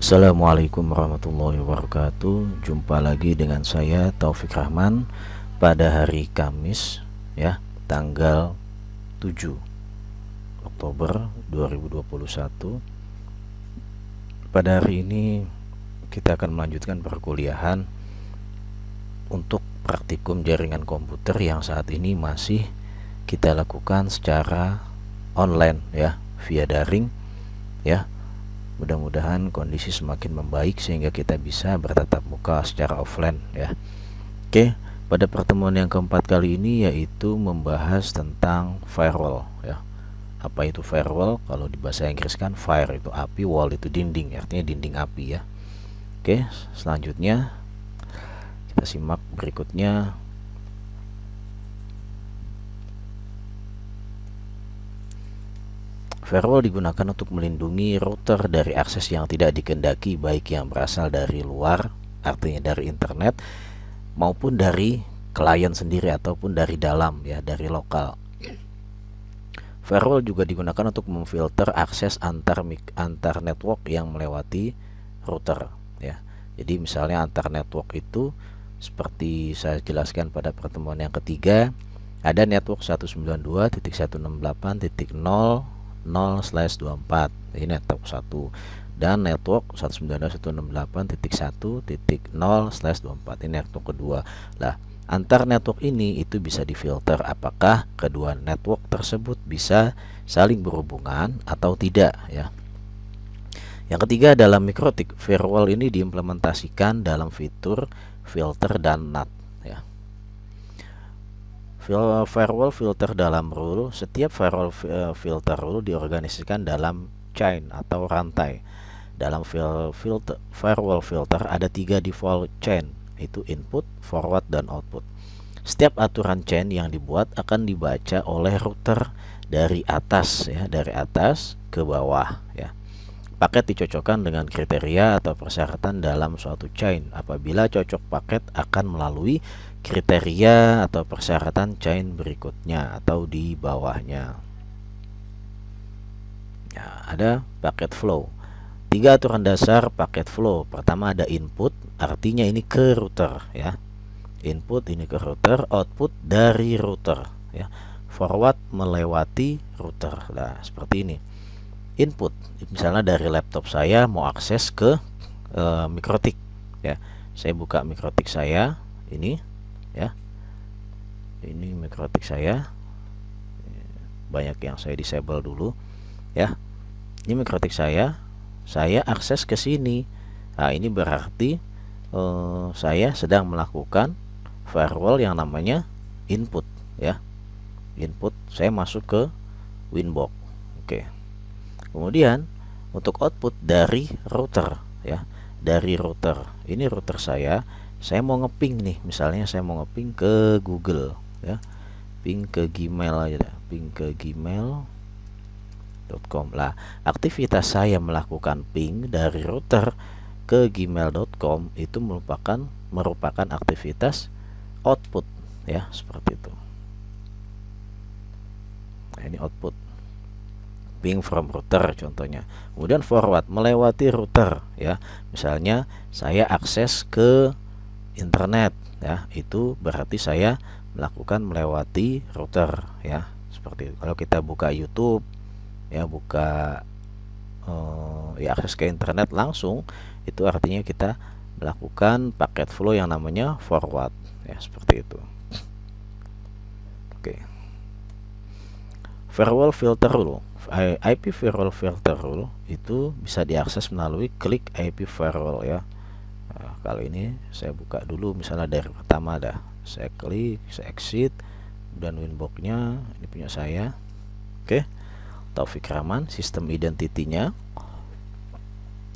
Assalamualaikum warahmatullahi wabarakatuh. Jumpa lagi dengan saya Taufik Rahman pada hari Kamis ya, tanggal 7 Oktober 2021. Pada hari ini kita akan melanjutkan perkuliahan untuk praktikum jaringan komputer yang saat ini masih kita lakukan secara online ya, via daring ya. Mudah-mudahan kondisi semakin membaik sehingga kita bisa bertatap muka secara offline ya. Oke, pada pertemuan yang keempat kali ini yaitu membahas tentang firewall ya. Apa itu firewall? Kalau di bahasa Inggris kan fire itu api, wall itu dinding, artinya dinding api ya. Oke, selanjutnya kita simak berikutnya. Firewall digunakan untuk melindungi router dari akses yang tidak dikehendaki, baik yang berasal dari luar, artinya dari internet, maupun dari klien sendiri ataupun dari dalam ya, dari lokal. Firewall juga digunakan untuk memfilter akses antar network yang melewati router ya. Jadi misalnya antar network itu seperti saya jelaskan pada pertemuan yang ketiga, ada network 192.168.0/24, ini network 1, dan network 192.168.1.0/24, ini network kedua. Lah, antar network ini itu bisa difilter apakah kedua network tersebut bisa saling berhubungan atau tidak ya. Yang ketiga, dalam mikrotik, firewall ini diimplementasikan dalam fitur filter dan NAT ya. Firewall filter dalam rule, setiap firewall filter rule diorganisasikan dalam chain atau rantai. Dalam firewall filter ada 3 default chain, itu input, forward, dan output. Setiap aturan chain yang dibuat akan dibaca oleh router dari atas ya, dari atas ke bawah ya. Paket dicocokkan dengan kriteria atau persyaratan dalam suatu chain. Apabila cocok paket akan melalui kriteria atau persyaratan chain berikutnya atau di bawahnya. Ya, ada paket flow. 3 aturan dasar paket flow. Pertama ada input, artinya ini ke router ya. Input ini ke router, output dari router ya. Forward melewati router. Nah, seperti ini. Input misalnya dari laptop saya mau akses ke mikrotik ya. Saya buka mikrotik saya ini ya. Ini mikrotik saya. Banyak yang saya disable dulu ya. Ini mikrotik saya akses ke sini. Nah, ini berarti saya sedang melakukan firewall yang namanya input ya. Input saya masuk ke Winbox. Oke. Kemudian untuk output dari router ya, dari router ini router saya mau ngeping nih, misalnya saya mau ngeping ke Google ya, ping ke Gmail aja, ping ke gmail.com. Lah, aktivitas saya melakukan ping dari router ke gmail.com itu merupakan aktivitas output ya, seperti itu. Nah, ini output ping from router contohnya. Kemudian forward melewati router ya. Misalnya saya akses ke internet ya, itu berarti saya melakukan melewati router ya. Seperti itu. Kalau kita buka YouTube ya, buka ya akses ke internet langsung, itu artinya kita melakukan paket flow yang namanya forward ya, seperti itu. Oke. Firewall filter rule. IP firewall filter rule itu bisa diakses melalui klik IP firewall ya. Nah, kalau ini saya buka dulu misalnya dari pertama dah. Saya klik, saya exit, dan winbox-nya ini punya saya. Oke. Taufik Rahman, sistem identitinya.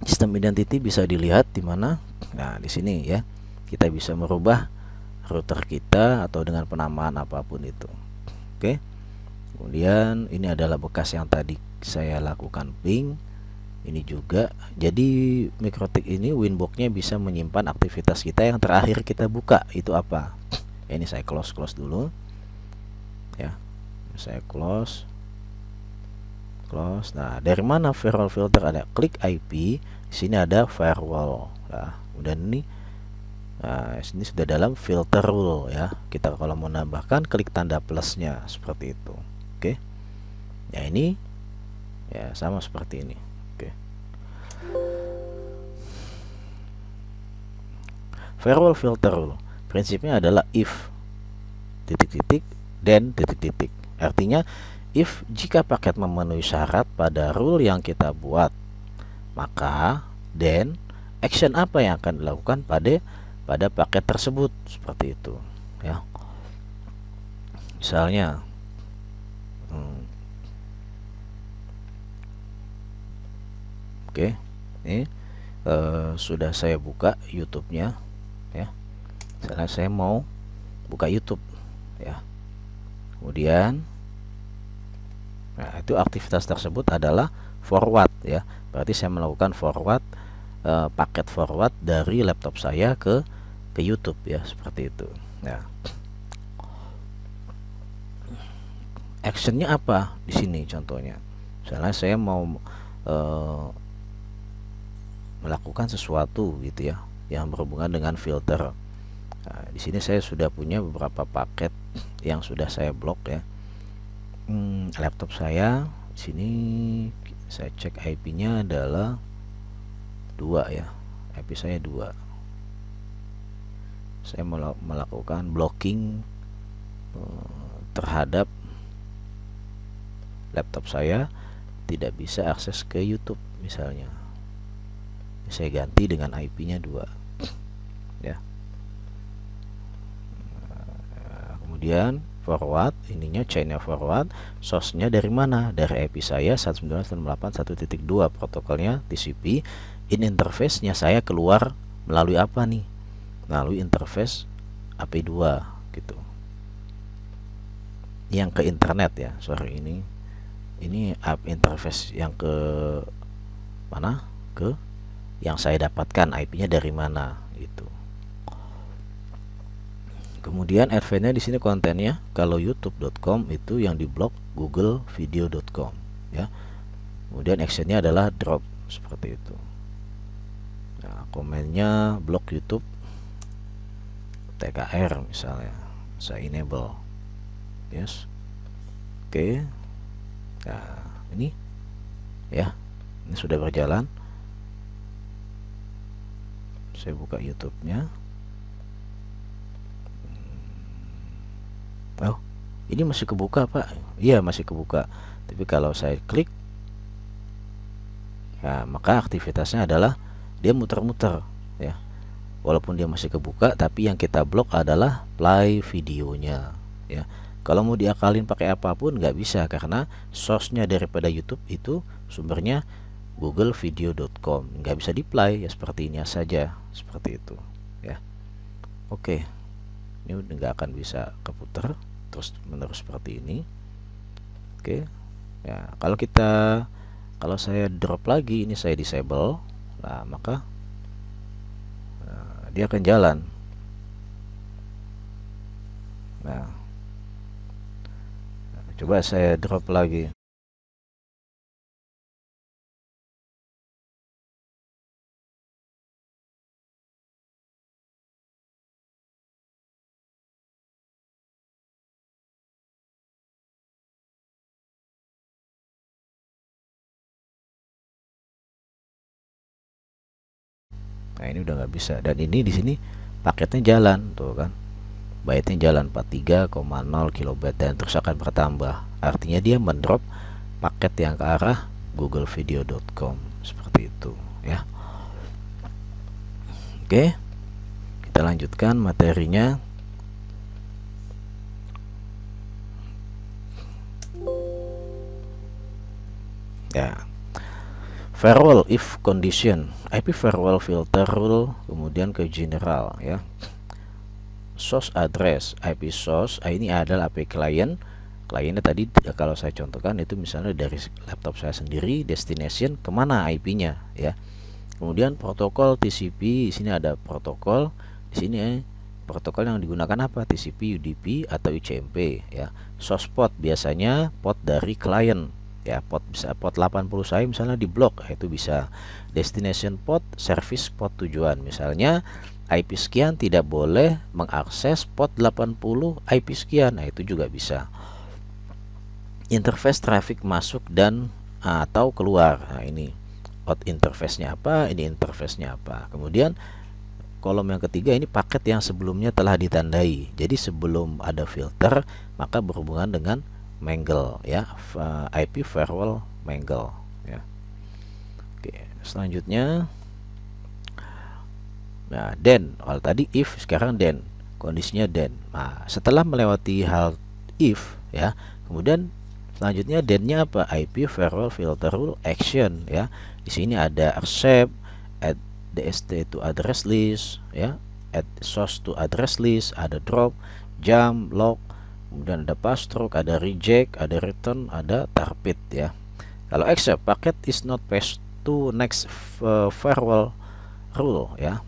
Sistem identity bisa dilihat di mana? Nah, di sini ya. Kita bisa merubah router kita atau dengan penamaan apapun itu. Oke. Kemudian ini adalah bekas yang tadi saya lakukan ping. Ini juga. Jadi mikrotik ini Winbox-nya bisa menyimpan aktivitas kita yang terakhir kita buka. Itu apa? Ini saya close dulu. Ya. Saya close. close. Nah, dari mana firewall filter? Ada klik IP, di sini ada firewall. Nah, kemudian ini, nah, sini sudah dalam filter rule ya. Kita kalau mau nambahkan klik tanda plusnya seperti itu. Oke. Ya, ini ya sama seperti ini. Oke. Firewall filter rule prinsipnya adalah if titik-titik then titik-titik. Artinya if jika paket memenuhi syarat pada rule yang kita buat, maka then action apa yang akan dilakukan pada paket tersebut, seperti itu ya. Misalnya oke, ini sudah saya buka YouTube-nya ya. Misalnya saya mau buka YouTube ya. Kemudian nah, itu aktivitas tersebut adalah forward ya. Berarti saya melakukan forward paket forward dari laptop saya ke YouTube ya, seperti itu. Nah, actionnya apa di sini contohnya? Misalnya saya mau melakukan sesuatu gitu ya, yang berhubungan dengan filter. Nah, di sini saya sudah punya beberapa paket yang sudah saya blok ya. Laptop saya di sini saya cek IP-nya adalah 2 ya. IP saya 2. Saya melakukan blocking terhadap laptop saya, tidak bisa akses ke YouTube misalnya. Saya ganti dengan IP-nya 2 ya. Kemudian forward, ininya chainnya forward, source-nya dari mana? Dari IP saya 192.168.1.2, protokolnya TCP. In interface-nya saya keluar melalui apa nih? Melalui interface AP2 gitu. Yang ke internet ya, sorry, ini app interface yang ke mana? Ke yang saya dapatkan IP-nya dari mana gitu. Kemudian advance-nya di sini kontennya, kalau youtube.com itu yang diblok googlevideo.com ya. Kemudian action-nya adalah drop seperti itu. Nah, komennya blok YouTube TKR misalnya, saya enable. Yes. Oke. Nah, ini ya. Ini sudah berjalan. Saya buka YouTube-nya. Oh, ini masih kebuka, Pak. Iya, masih kebuka. Tapi kalau saya klik, ya, maka aktivitasnya adalah dia muter-muter ya. Walaupun dia masih kebuka, tapi yang kita blok adalah play videonya ya. Kalau mau diakalin pakai apapun nggak bisa, karena source-nya daripada YouTube itu sumbernya googlevideo.com, nggak bisa di-play ya, seperti ini saja, seperti itu ya. Oke, ini udah nggak akan bisa keputar terus menerus seperti ini. Oke ya, kalau saya drop lagi, ini saya disable, nah maka dia akan jalan. Nah, coba saya drop lagi. Nah, ini udah nggak bisa, dan ini di sini paketnya jalan tuh kan, byte-nya jalan 43,0 kilobyte dan terus akan bertambah. Artinya dia mendrop paket yang ke arah googlevideo.com seperti itu ya. Oke, kita lanjutkan materinya. Ya, firewall if condition, IP firewall filter rule, kemudian ke general ya. Source address, IP source, ini adalah IP client. Kliennya tadi kalau saya contohkan itu misalnya dari laptop saya sendiri, destination kemana IP-nya ya. Kemudian protokol TCP, di sini ada protokol, di sini protokol yang digunakan apa? TCP, UDP atau UCMP ya. Source port biasanya port dari client ya. Port bisa port 80 saya misalnya di blok, itu bisa. Destination port, service port tujuan, misalnya IP sekian tidak boleh mengakses port 80 IP sekian, nah itu juga bisa. Interface traffic masuk dan atau keluar, nah ini out interface-nya apa, ini interface-nya apa. Kemudian kolom yang ketiga ini paket yang sebelumnya telah ditandai. Jadi sebelum ada filter maka berhubungan dengan mangle ya, IP firewall mangle ya. Oke, selanjutnya nah then, kalau tadi if sekarang then, kondisinya then. Nah, setelah melewati hal if ya, kemudian selanjutnya then-nya apa? IP firewall filter rule action ya. Di sini ada accept, add DST to address list ya, add source to address list, ada drop, jump, lock, kemudian ada passthrough, ada reject, ada return, ada target ya. Kalau accept, packet is not passed to next firewall rule ya.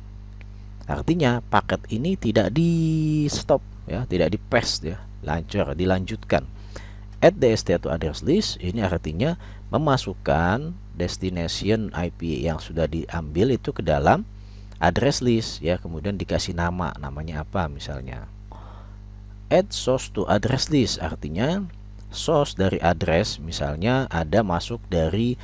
Artinya paket ini tidak di stop ya, tidak di pass ya, dilanjutkan. Add DST to address list ini artinya memasukkan destination IP yang sudah diambil itu ke dalam address list ya, kemudian dikasih nama, namanya apa misalnya. Add source to address list artinya source dari address, misalnya ada masuk dari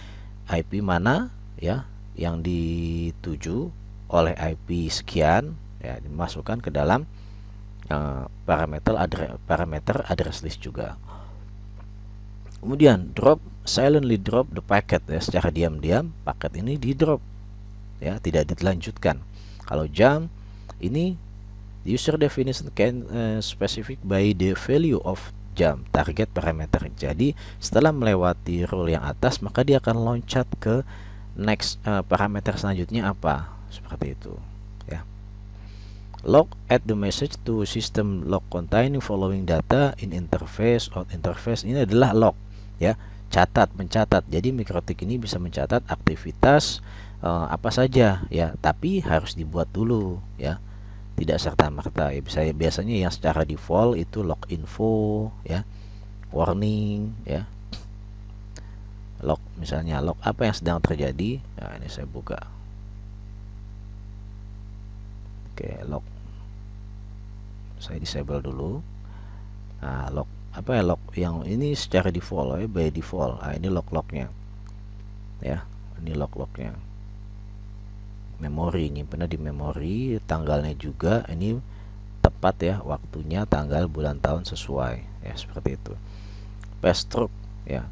IP mana ya yang dituju oleh IP sekian ya, dimasukkan ke dalam parameter address list juga. Kemudian drop, silently drop the packet ya, secara diam-diam paket ini di drop ya, tidak dilanjutkan. Kalau jump ini user definition can specific by the value of jump target parameter. Jadi setelah melewati rule yang atas maka dia akan loncat ke next parameter selanjutnya apa, seperti itu ya. Log, add the message to system log containing following data in interface, out interface, ini adalah log ya, catat, mencatat. Jadi Mikrotik ini bisa mencatat aktivitas apa saja ya, tapi harus dibuat dulu ya, tidak serta-merta ya. Biasanya yang secara default itu log info ya, warning ya, log misalnya log apa yang sedang terjadi. Nah, ini saya buka. Oke, log saya disable dulu. Nah, log apa ya, log yang ini secara default ya, by default. Nah, ini log-lognya ya, ini log-lognya. Memori, nyimpennya di memori, tanggalnya juga ini tepat ya, waktunya, tanggal, bulan, tahun sesuai ya, seperti itu. Passthrough ya,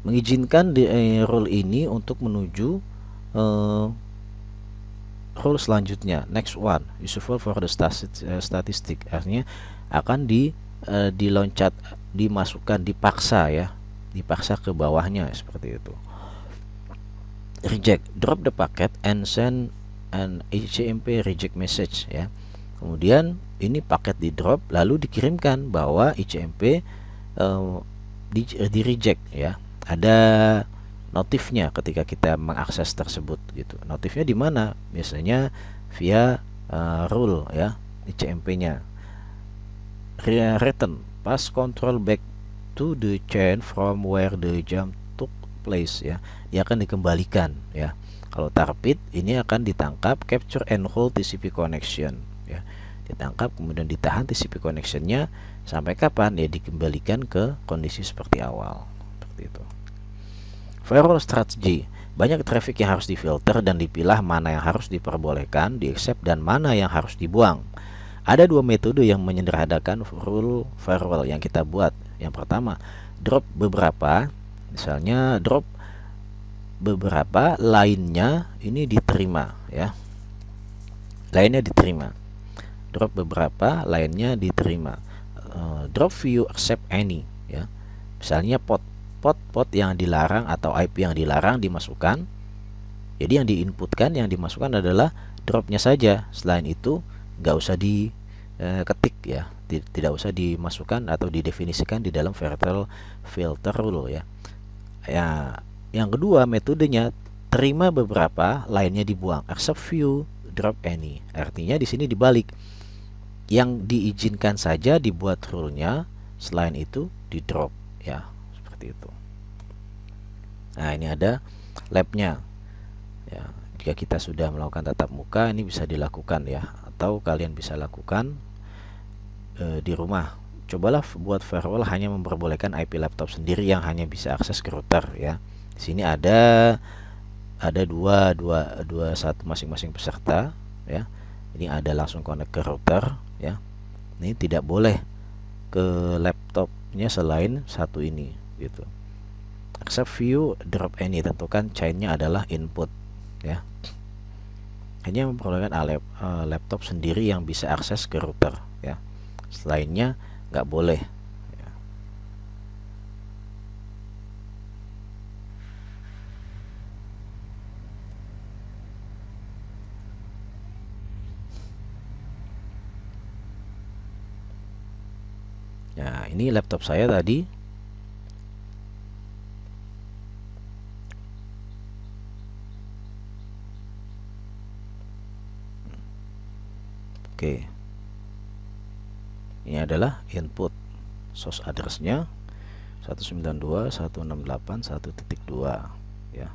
mengizinkan di rule ini untuk menuju rule selanjutnya, next one useful for the statistic, artinya akan diloncat, dimasukkan, dipaksa ya, dipaksa ke bawahnya seperti itu. Reject, drop the packet and send an ICMP reject message ya. Kemudian ini paket di drop lalu dikirimkan bahwa ICMP di reject ya. Ada notifnya ketika kita mengakses tersebut gitu. Notifnya di mana? Biasanya via rule ya, ICMP-nya. Return, pass control back to the chain from where the jump took place ya. Dia akan dikembalikan ya. Kalau target ini akan ditangkap, capture and hold TCP connection ya. Ditangkap kemudian ditahan TCP connectionnya sampai kapan ya, dikembalikan ke kondisi seperti awal, seperti itu. Firewall strategy, banyak traffic yang harus difilter dan dipilah mana yang harus diperbolehkan, di-accept, dan mana yang harus dibuang. Ada dua metode yang menyederhanakan rule firewall yang kita buat. Yang pertama, drop beberapa, misalnya drop beberapa, lainnya ini diterima ya, lainnya diterima. Drop beberapa, lainnya diterima. Drop few, accept any ya. Misalnya port yang dilarang atau IP yang dilarang dimasukkan. Jadi yang diinputkan, yang dimasukkan adalah dropnya saja. Selain itu nggak usah diketik ya, tidak usah dimasukkan atau didefinisikan di dalam filter rule ya. Yang kedua metodenya, terima beberapa, lainnya dibuang. Accept few, drop any. Artinya di sini dibalik. Yang diizinkan saja dibuat rule-nya, selain itu di drop ya, seperti itu. Nah, ini ada labnya ya. Jika kita sudah melakukan tatap muka, ini bisa dilakukan ya, atau kalian bisa lakukan di rumah. Cobalah buat firewall hanya memperbolehkan IP laptop sendiri yang hanya bisa akses ke router ya. Di sini ada dua satu masing-masing peserta ya. Ini ada langsung connect ke router ya. Ini tidak boleh ke laptopnya selain satu ini gitu. Accept view drop any, tentukan chainnya adalah input ya. Hanya memperbolehkan laptop sendiri yang bisa akses ke router ya. Selainnya nggak boleh ya. Nah, ini laptop saya tadi. Oke. Ini adalah input. Source address-nya 192.168.1.2 ya.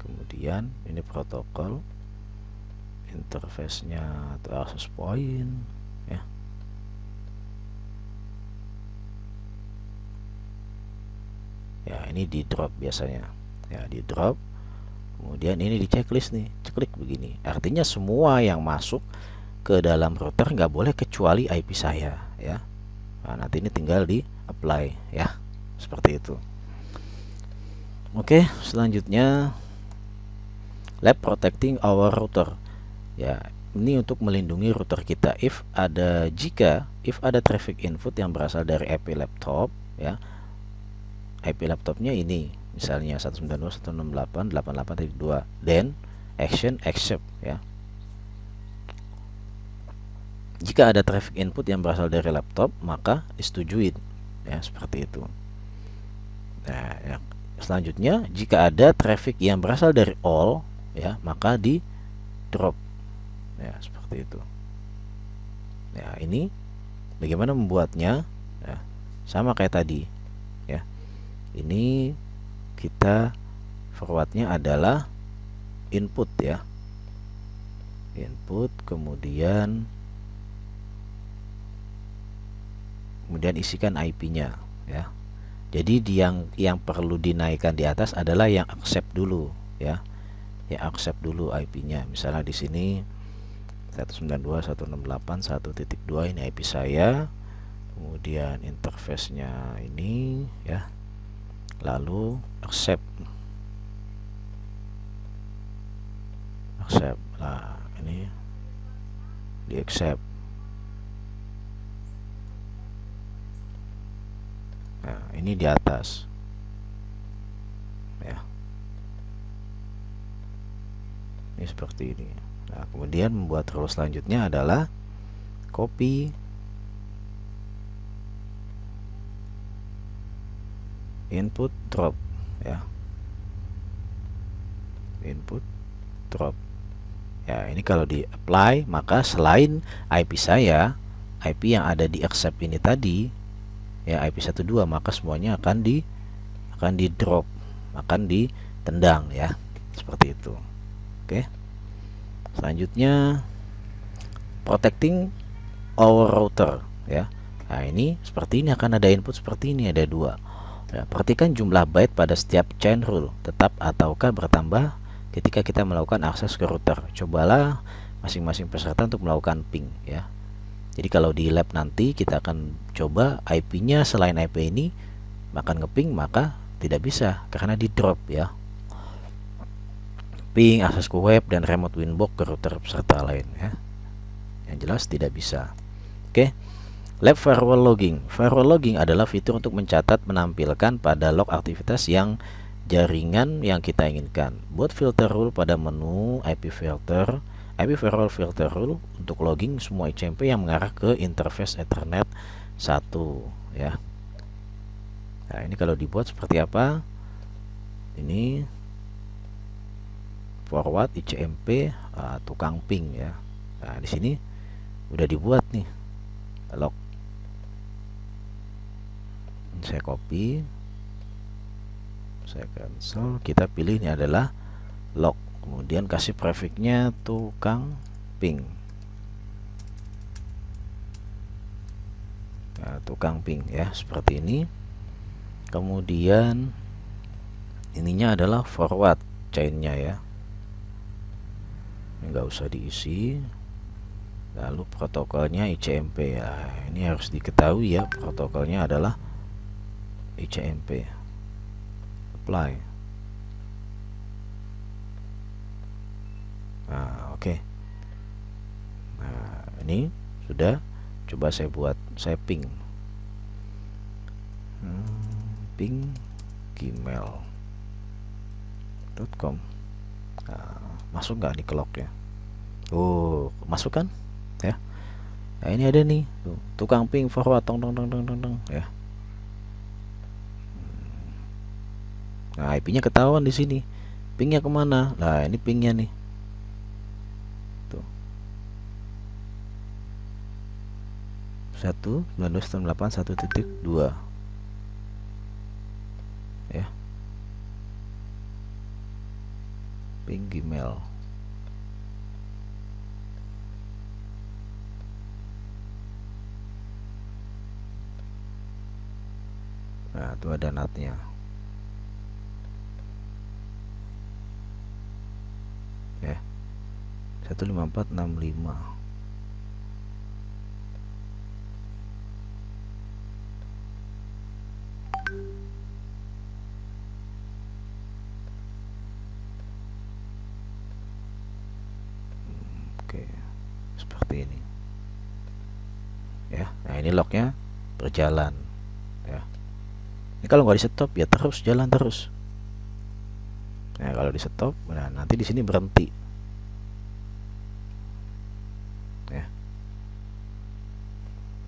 Kemudian ini protokol, interface-nya atau access point ya. Ya, ini di drop biasanya. Ya, di drop. Kemudian ini di checklist nih, klik begini. Artinya semua yang masuk ke dalam router nggak boleh kecuali IP saya ya. Nah, nanti ini tinggal di apply ya, seperti itu. Oke, selanjutnya lab protecting our router ya. Ini untuk melindungi router kita jika ada traffic input yang berasal dari IP laptop ya. IP laptopnya ini misalnya 192.168.88.2, then action accept ya. Jika ada traffic input yang berasal dari laptop, maka disetujuin ya, seperti itu. Nah, ya. Selanjutnya, jika ada traffic yang berasal dari all ya, maka di drop ya, seperti itu. Ya, ini bagaimana membuatnya ya, sama kayak tadi ya. Ini kita forwardnya adalah input ya, input, kemudian isikan IP-nya ya. Jadi yang perlu dinaikkan di atas adalah yang accept dulu ya, yang accept dulu IP-nya. Misalnya di sini 192.168.1.2 ini IP saya, kemudian interface-nya ini ya, lalu accept. Nah, ini di accept. Nah, ini di atas ya, ini seperti ini. Nah, kemudian membuat rule selanjutnya adalah copy input drop ya, input drop ya. Ini kalau di apply, maka selain IP saya, IP yang ada di accept ini tadi ya, IP 12, maka semuanya akan di drop, akan ditendang ya, seperti itu. Oke, selanjutnya protecting our router ya. Nah, ini seperti ini, akan ada input seperti ini, ada 2 ya. Perhatikan jumlah byte pada setiap chain rule, tetap ataukah bertambah ketika kita melakukan akses ke router. Cobalah masing-masing peserta untuk melakukan ping ya. Jadi kalau di lab nanti kita akan coba IP-nya selain IP ini akan ngeping, maka tidak bisa karena di drop ya. Ping, akses ke web, dan remote winbox ke router peserta lain ya. Yang jelas tidak bisa. Oke. Lab firewall logging. Firewall logging adalah fitur untuk mencatat, menampilkan pada log aktivitas yang jaringan yang kita inginkan. Buat filter rule pada menu IP firewall filter rule untuk logging semua ICMP yang mengarah ke interface Ethernet 1 ya. Nah, ini kalau dibuat seperti apa? Ini forward ICMP tukang ping ya. Nah, di sini udah dibuat nih log Saya copy, saya cancel, kita pilih ini adalah log, kemudian kasih prefixnya tukang ping. Nah, tukang ping ya, seperti ini. Kemudian ininya adalah forward chainnya ya, ini nggak usah diisi. Lalu protokolnya ICMP ya, ini harus diketahui ya, protokolnya adalah ICMP. Apply. Nah, oke. Nah, ini sudah. Coba saya buat, saya ping ping gmail.com. Nah, masuk nggak nih ke lognya? Oh, masuk kan ya. Nah, ini ada nih tuh, tukang ping forward tong tong tong tong tong, tong ya. Nah, IP-nya ketahuan di sini. Pingnya kemana? Nah, ini pingnya nih. Tuh. 1.19.8.1.2 ya. Ping Gmail. Nah, itu ada NAT-nya. Ya. 15465. Oke. Seperti ini. Ya. Nah, ini lognya berjalan ya. Ini kalau nggak di stop ya terus jalan terus. Nah, kalau di stop, nah nanti di sini berhenti. Ya.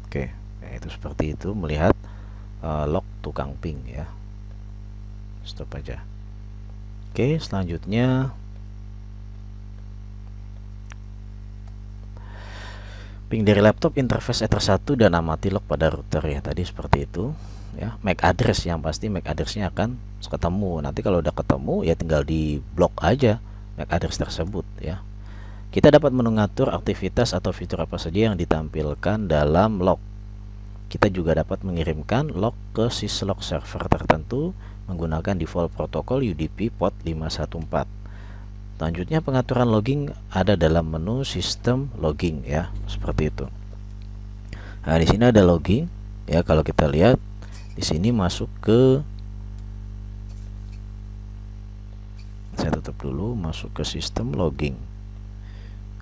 Oke, nah, itu seperti itu melihat log tukang ping ya. Stop aja. Oke, selanjutnya ping dari laptop interface Ether 1 dan amati log pada router ya. Tadi seperti itu ya. MAC address, yang pasti MAC addressnya akan ketemu. Nanti kalau udah ketemu ya tinggal di blok aja MAC address tersebut ya. Kita dapat mengatur aktivitas atau fitur apa saja yang ditampilkan dalam log. Kita juga dapat mengirimkan log ke syslog server tertentu menggunakan default protokol UDP port 514. Selanjutnya pengaturan logging ada dalam menu sistem logging ya, seperti itu. Nah, di sini ada logging ya. Kalau kita lihat di sini masuk ke, saya tutup dulu, masuk ke sistem logging.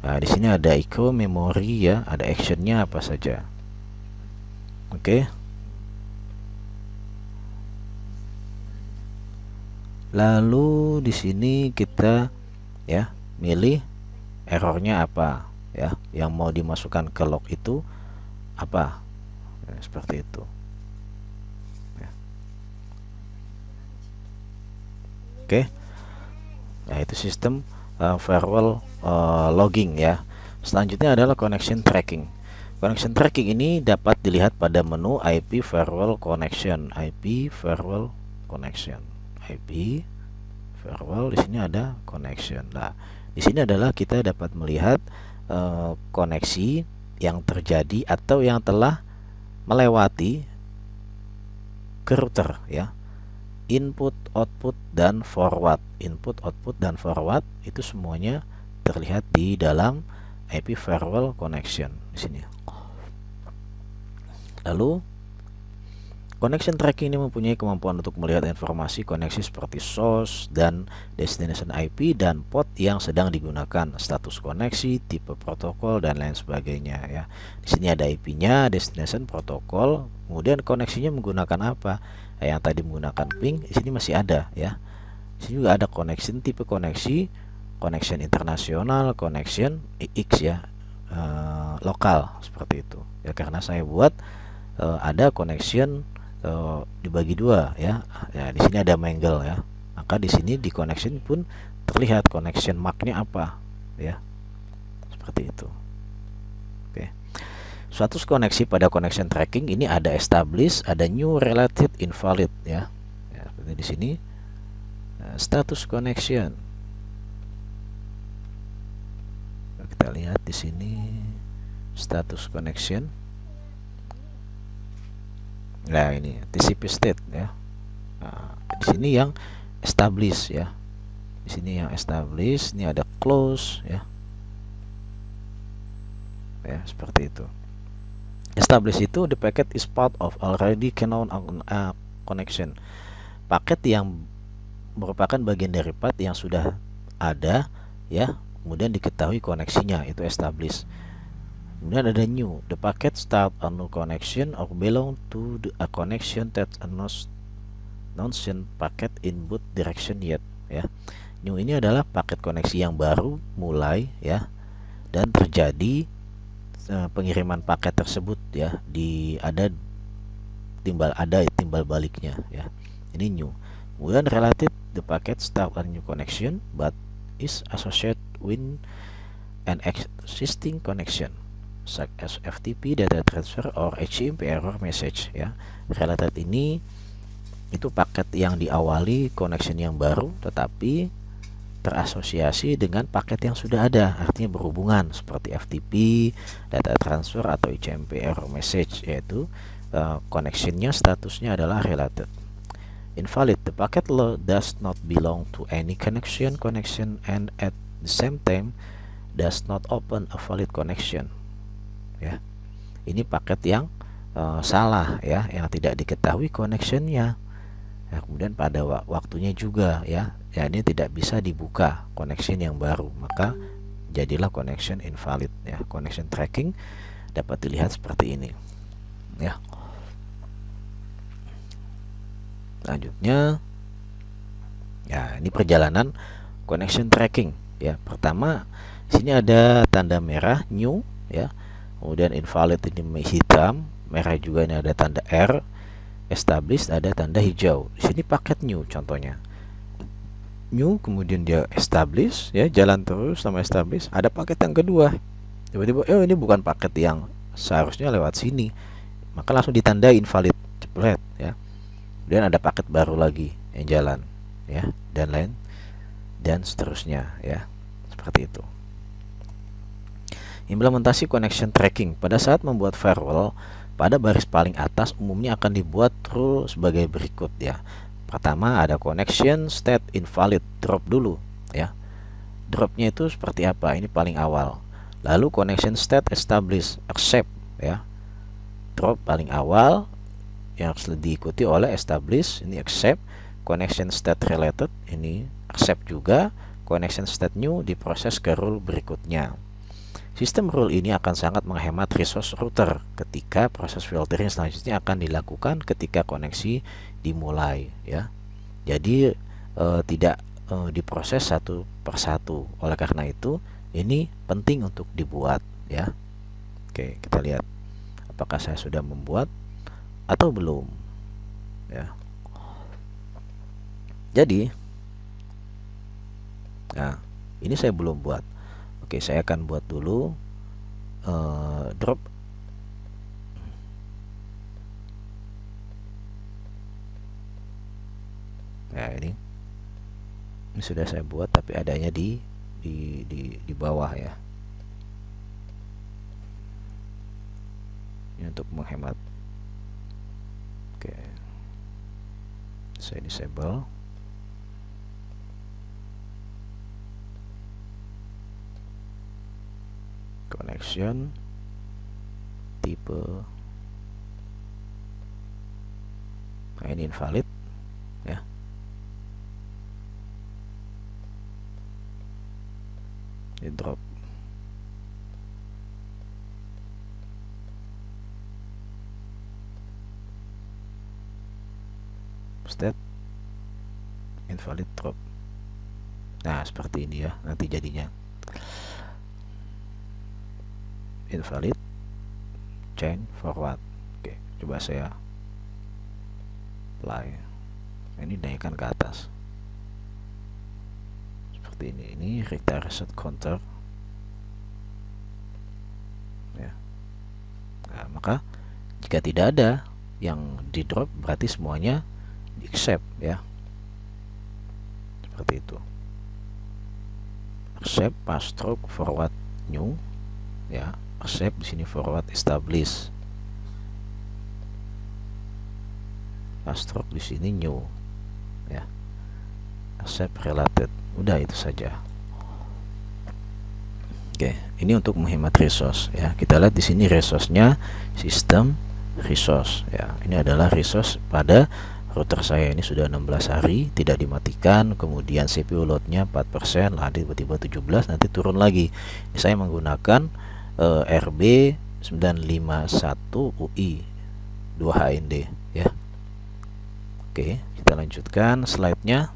Nah, di sini ada echo memori ya, ada actionnya apa saja. Oke. Lalu di sini kita ya milih errornya apa ya, yang mau dimasukkan ke log itu apa. Nah, seperti itu. Ya. Oke. Nah, itu sistem firewall logging ya. Selanjutnya adalah connection tracking. Connection tracking ini dapat dilihat pada menu IP firewall connection. IP firewall connection. IP firewall, di sini ada connection. Nah, di sini adalah kita dapat melihat koneksi yang terjadi atau yang telah melewati ke router ya. Input, output, dan forward. Input, output, dan forward itu semuanya terlihat di dalam IP firewall connection di sini. Lalu connection tracking ini mempunyai kemampuan untuk melihat informasi koneksi seperti source dan destination IP dan port yang sedang digunakan, status koneksi, tipe protokol, dan lain sebagainya ya. Di sini ada IP-nya, destination, protokol, kemudian koneksinya menggunakan apa? Yang tadi menggunakan ping, di sini masih ada ya. Di sini juga ada connection, tipe koneksi, connection internasional, connection X ya, lokal seperti itu ya. Karena saya buat ada connection dibagi dua ya. Ya, di sini ada mangle ya. Maka di sini di connection pun terlihat connection marknya apa ya. Seperti itu. Oke. Status koneksi pada connection tracking ini ada establish, ada new, related, invalid ya. Ya, seperti di sini. Nah, status connection. Kita lihat di sini status connection. Nah, ini TCP state ya. Nah, di sini yang establish ya. Di sini yang establish, ini ada close ya. Ya, seperti itu. Establish itu the packet is part of already known connection. Paket yang merupakan bagian dari path yang sudah ada ya, kemudian diketahui koneksinya, itu establish. Kemudian ada new, the packet start a new connection or belong to a connection that nonsense packet in both direction yet ya. New ini adalah paket koneksi yang baru mulai ya, dan terjadi pengiriman paket tersebut ya, ada timbal baliknya ya. Ini new. Kemudian related, the packet start a new connection but is associated with an existing connection such as FTP, data transfer, or HTTP error message ya. Related ini itu paket yang diawali connection yang baru tetapi terasosiasi dengan paket yang sudah ada, artinya berhubungan seperti FTP, data transfer, atau HTTP error message, yaitu connectionnya statusnya adalah related. Invalid, the packet does not belong to any connection and at the same time does not open a valid connection ya. Ini paket yang salah ya, yang tidak diketahui connectionnya ya, kemudian pada waktunya juga ya, ini tidak bisa dibuka connection yang baru, maka jadilah connection invalid ya. Connection tracking dapat dilihat seperti ini ya. Selanjutnya ya, ini perjalanan connection tracking ya. Pertama sini ada tanda merah new ya, kemudian invalid ini hitam, merah juga ini ada tanda R, established ada tanda hijau. Di sini paket new contohnya. New kemudian dia establish ya, jalan terus sama establish, ada paket yang kedua. Tiba-tiba ini bukan paket yang seharusnya lewat sini, maka langsung ditandai invalid, jebret ya. Kemudian ada paket baru lagi yang jalan ya, dan lain dan seterusnya ya. Seperti itu. Implementasi connection tracking. Pada saat membuat firewall, pada baris paling atas umumnya akan dibuat rule sebagai berikut ya. Pertama ada connection state invalid, drop dulu ya. Dropnya itu seperti apa? Ini paling awal. Lalu connection state establish, accept ya. Drop paling awal yang harus diikuti oleh establish, ini accept. Connection state related, ini accept juga. Connection state new diproses ke rule berikutnya. Sistem rule ini akan sangat menghemat resource router ketika proses filtering selanjutnya akan dilakukan ketika koneksi dimulai ya. Jadi tidak diproses satu persatu. Oleh karena itu ini penting untuk dibuat ya. Oke, kita lihat apakah saya sudah membuat atau belum ya. Jadi nah, ini saya belum buat. Oke, saya akan buat dulu drop. Nah, ini sudah saya buat tapi adanya di bawah ya. Ini untuk menghemat. Oke. Saya disable. Connection tipe, nah ini invalid ya. Ini drop. State invalid, drop. Nah seperti ini ya nanti jadinya. Invalid, change forward. Oke, coba saya apply. Ini naikkan ke atas seperti ini. Ini reset counter ya. maka jika tidak ada yang di drop berarti semuanya di accept ya, seperti itu. Accept passthrough forward new ya, accept di sini forward establish, passthrough di sini new ya, accept related. Udah itu saja. Oke, ini untuk menghemat resource ya. Kita lihat di sini resource-nya sistem resource ya. Ini adalah resource pada router saya, ini sudah 16 hari tidak dimatikan, kemudian CPU loadnya 4%, lah tiba-tiba 17, nanti turun lagi. Ini saya menggunakan RB951 UI 2HND ya. Oke, kita lanjutkan slide-nya.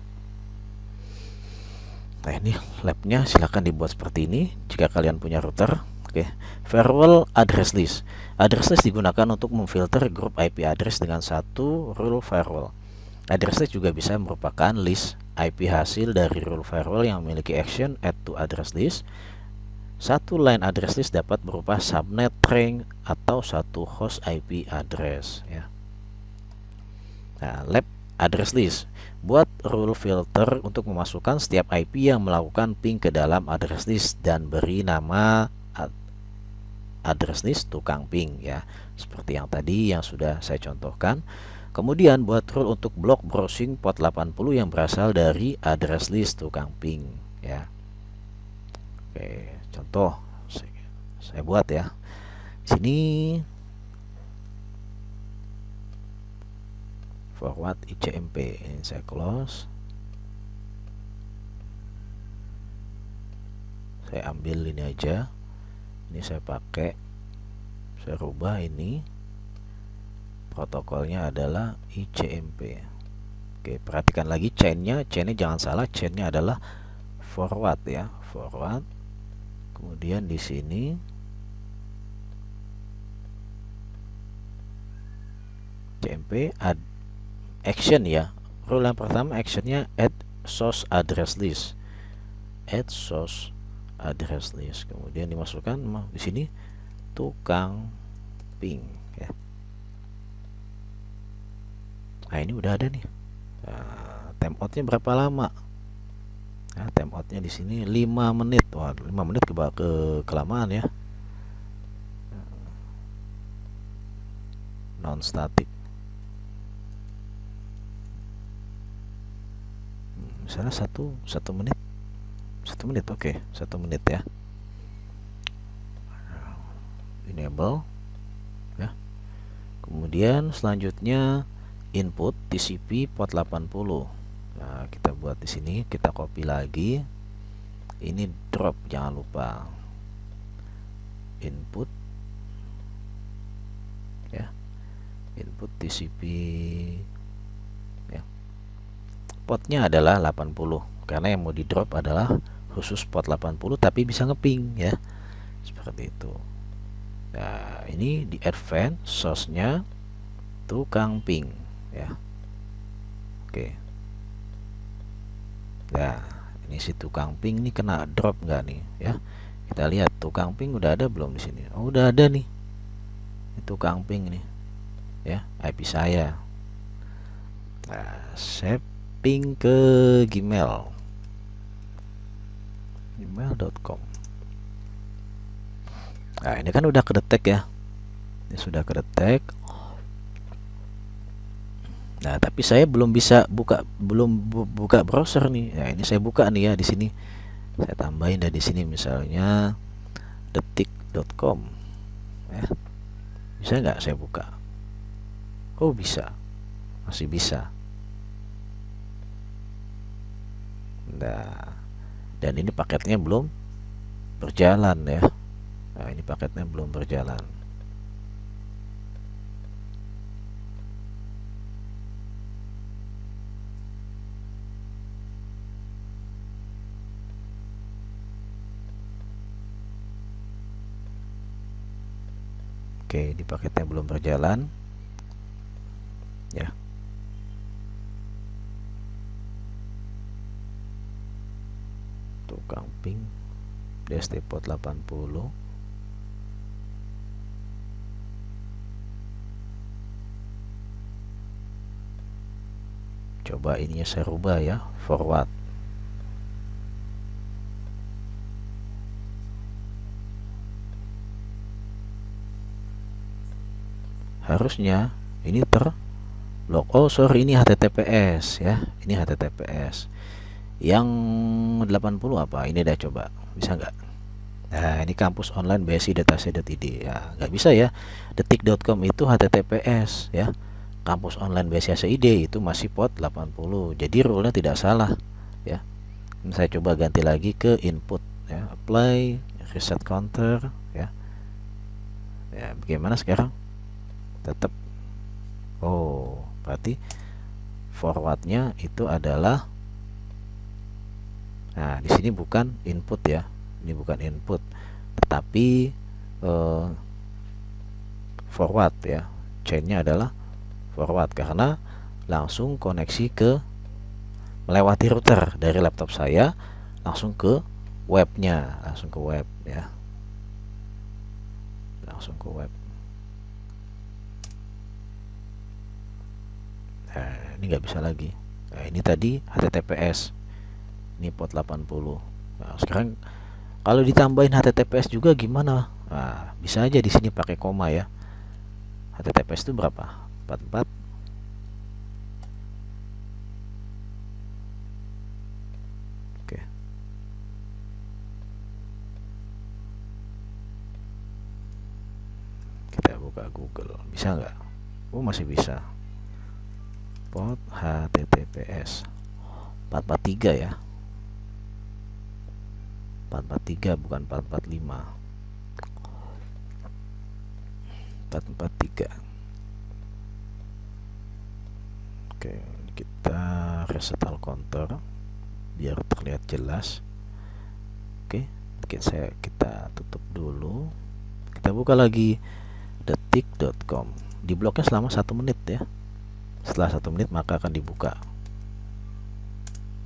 Nah, ini labnya silahkan dibuat seperti ini jika kalian punya router. Oke, firewall address list. Address list digunakan untuk memfilter grup IP address dengan satu rule firewall. Address list juga bisa merupakan list IP hasil dari rule firewall yang memiliki action add to address list. Satu line address list dapat berupa subnet ring atau satu host IP address ya. Nah, lab address list. Buat rule filter untuk memasukkan setiap IP yang melakukan ping ke dalam address list dan beri nama address list tukang ping ya, seperti yang tadi yang sudah saya contohkan. Kemudian buat rule untuk block browsing port 80 yang berasal dari address list tukang ping ya. Oke, contoh saya buat ya. Di sini forward ICMP, ini saya close, saya ambil ini aja, ini saya pakai, saya rubah, ini protokolnya adalah ICMP. Oke, perhatikan lagi chainnya jangan salah, chainnya adalah forward ya, forward. Kemudian di sini ICMP add action ya. Rule yang pertama actionnya add source address list, add source address list, kemudian dimasukkan di sini tukang ping ya. Nah, ini udah ada nih. Nah, timeoutnya berapa lama? Nah, timeoutnya di sini 5 menit. Wah, 5 menit ke kelamaan ya. Non static. Misalnya satu menit, 1 menit, oke, 1 menit ya. Enable ya. Kemudian selanjutnya input TCP port 80. Nah, kita buat di sini, kita copy lagi. Ini drop, jangan lupa. Input ya. Input TCP ya. Portnya adalah 80 karena yang mau di drop adalah khusus port 80 tapi bisa ngeping ya, seperti itu. Nah, ini di advance source-nya tukang ping ya. Oke. Nah, ini si tukang ping nih kena drop nggak nih ya? Kita lihat tukang ping udah ada belum di sini? Oh, udah ada nih. Ini tukang ping nih ya, IP saya. Nah, saya ping ke gmail.com. Nah, ini kan udah kedetek ya, ini sudah kedetek. Nah, tapi saya belum bisa buka browser nih. Nah, ini saya buka nih ya di sini. Saya tambahin dari sini misalnya detik.com ya. Bisa nggak saya buka? Oh, bisa, masih bisa. Nah, dan ini paketnya belum berjalan ya. Nah, ini paketnya belum berjalan. Oke, di paketnya belum berjalan ya. Tukang ping DST port 80. Coba ininya saya rubah ya, forward. Harusnya ini terblok. Oh sorry, ini HTTPS ya, ini HTTPS. Yang 80 apa? Ini dah coba, bisa nggak? Nah ini kampus online BSI Dataset.id ya, nggak bisa ya. Detik.com itu HTTPS ya, kampus online BSI itu masih port 80. Jadi rule-nya tidak salah ya. Ini saya coba ganti lagi ke input ya, apply reset counter ya. Ya bagaimana sekarang? Tetap. Oh berarti forwardnya itu adalah, nah di sini bukan input ya, ini bukan input tetapi forward ya, chainnya adalah forward karena langsung koneksi ke, melewati router dari laptop saya langsung ke webnya, langsung ke web ya, langsung ke web. Nah ini nggak bisa lagi. Nah ini tadi HTTPS, ini port 80. Nah sekarang kalau ditambahin HTTPS juga gimana? Nah, bisa aja di sini pakai koma ya. HTTPS itu berapa? 44. Oke. Kita buka Google. Bisa nggak? Oh, masih bisa. Port HTTPS 443 ya. 443 bukan 445. 443. Oke, kita reset all counter biar terlihat jelas. Oke, kita tutup dulu. Kita buka lagi detik.com. Di bloknya selama 1 menit ya. Setelah 1 menit maka akan dibuka.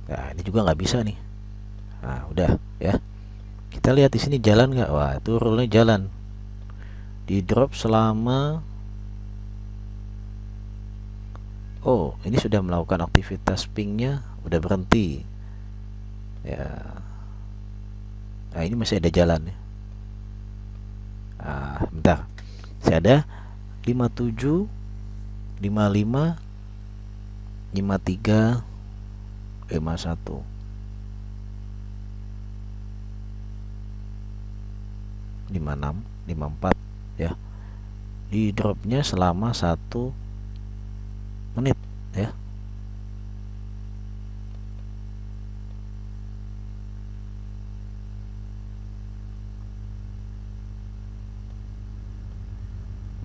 Nah, ini juga nggak bisa nih. Nah, udah ya. Kita lihat di sini jalan nggak? Wah, itu rule-nya jalan. Di drop selama, oh ini sudah melakukan aktivitas pingnya, udah berhenti ya. Nah ini masih ada jalan ya. Ah bentar, masih ada 57, 55, 53, 51, 56, 54 ya. Di dropnya selama 1 menit ya.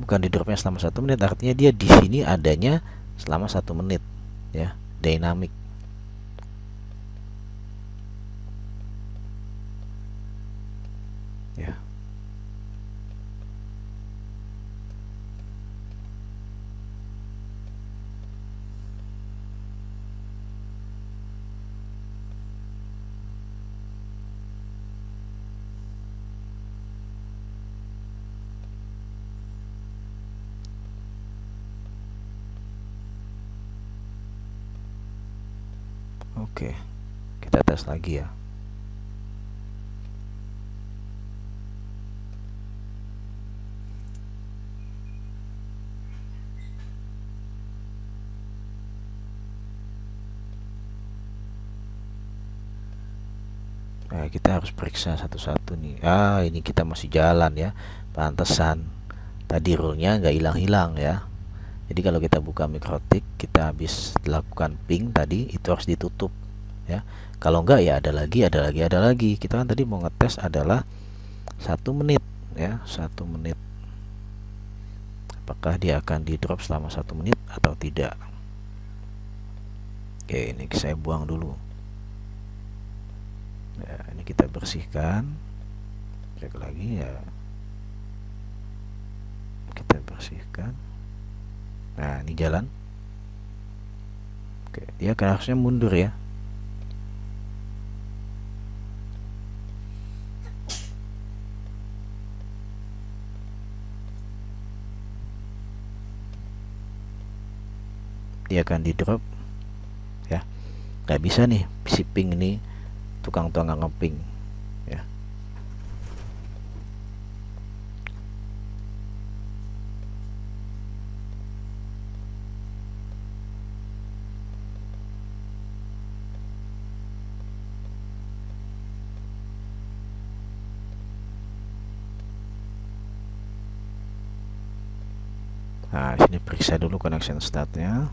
Bukan di dropnya selama 1 menit, artinya dia di sini adanya selama 1 menit ya, dynamic. Ya. Oke, kita tes lagi ya. Nah, kita harus periksa satu-satu nih. Ah, ini kita masih jalan ya. Pantesan tadi rule-nya nggak hilang-hilang ya. Jadi kalau kita buka mikrotik, kita habis lakukan ping tadi, itu harus ditutup ya. Kalau enggak ya ada lagi, ada lagi, ada lagi. Kita kan tadi mau ngetes adalah 1 menit ya, 1 menit. Apakah dia akan di drop selama 1 menit atau tidak? Oke, ini saya buang dulu. Ya, ini kita bersihkan. Cek lagi ya. Kita bersihkan. Nah, ini jalan. Oke, dia kan harusnya mundur ya. Dia akan di drop nggak bisa nih si ping ini, tukang ngeping ya. Nah, sini periksa dulu connection statnya.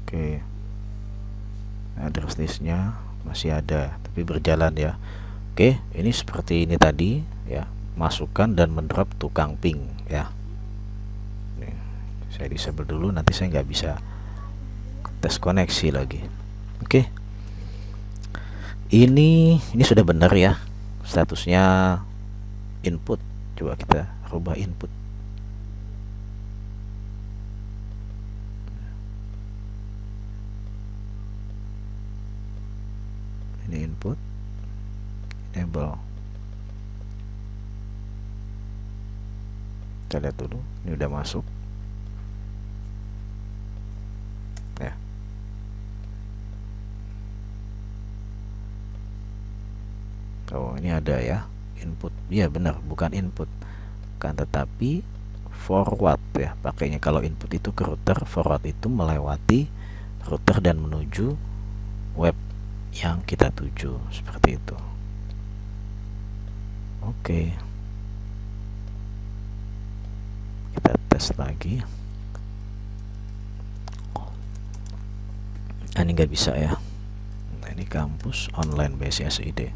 Oke, address listnya masih ada tapi berjalan ya. Oke, ini seperti ini tadi ya, masukkan dan mendrop tukang ping ya. Nih, saya disable dulu, nanti saya nggak bisa tes koneksi lagi. Oke, ini sudah benar ya statusnya input. Coba kita rubah input. Ini input, enable. Kita lihat dulu, ini udah masuk ya. Oh, ini ada ya input. Iya benar, bukan input kan, tetapi forward ya pakainya. Kalau input itu ke router, forward itu melewati router dan menuju web yang kita tuju, seperti itu. Oke, kita tes lagi. Nah, ini nggak bisa ya. Nah, ini kampus online BCSID.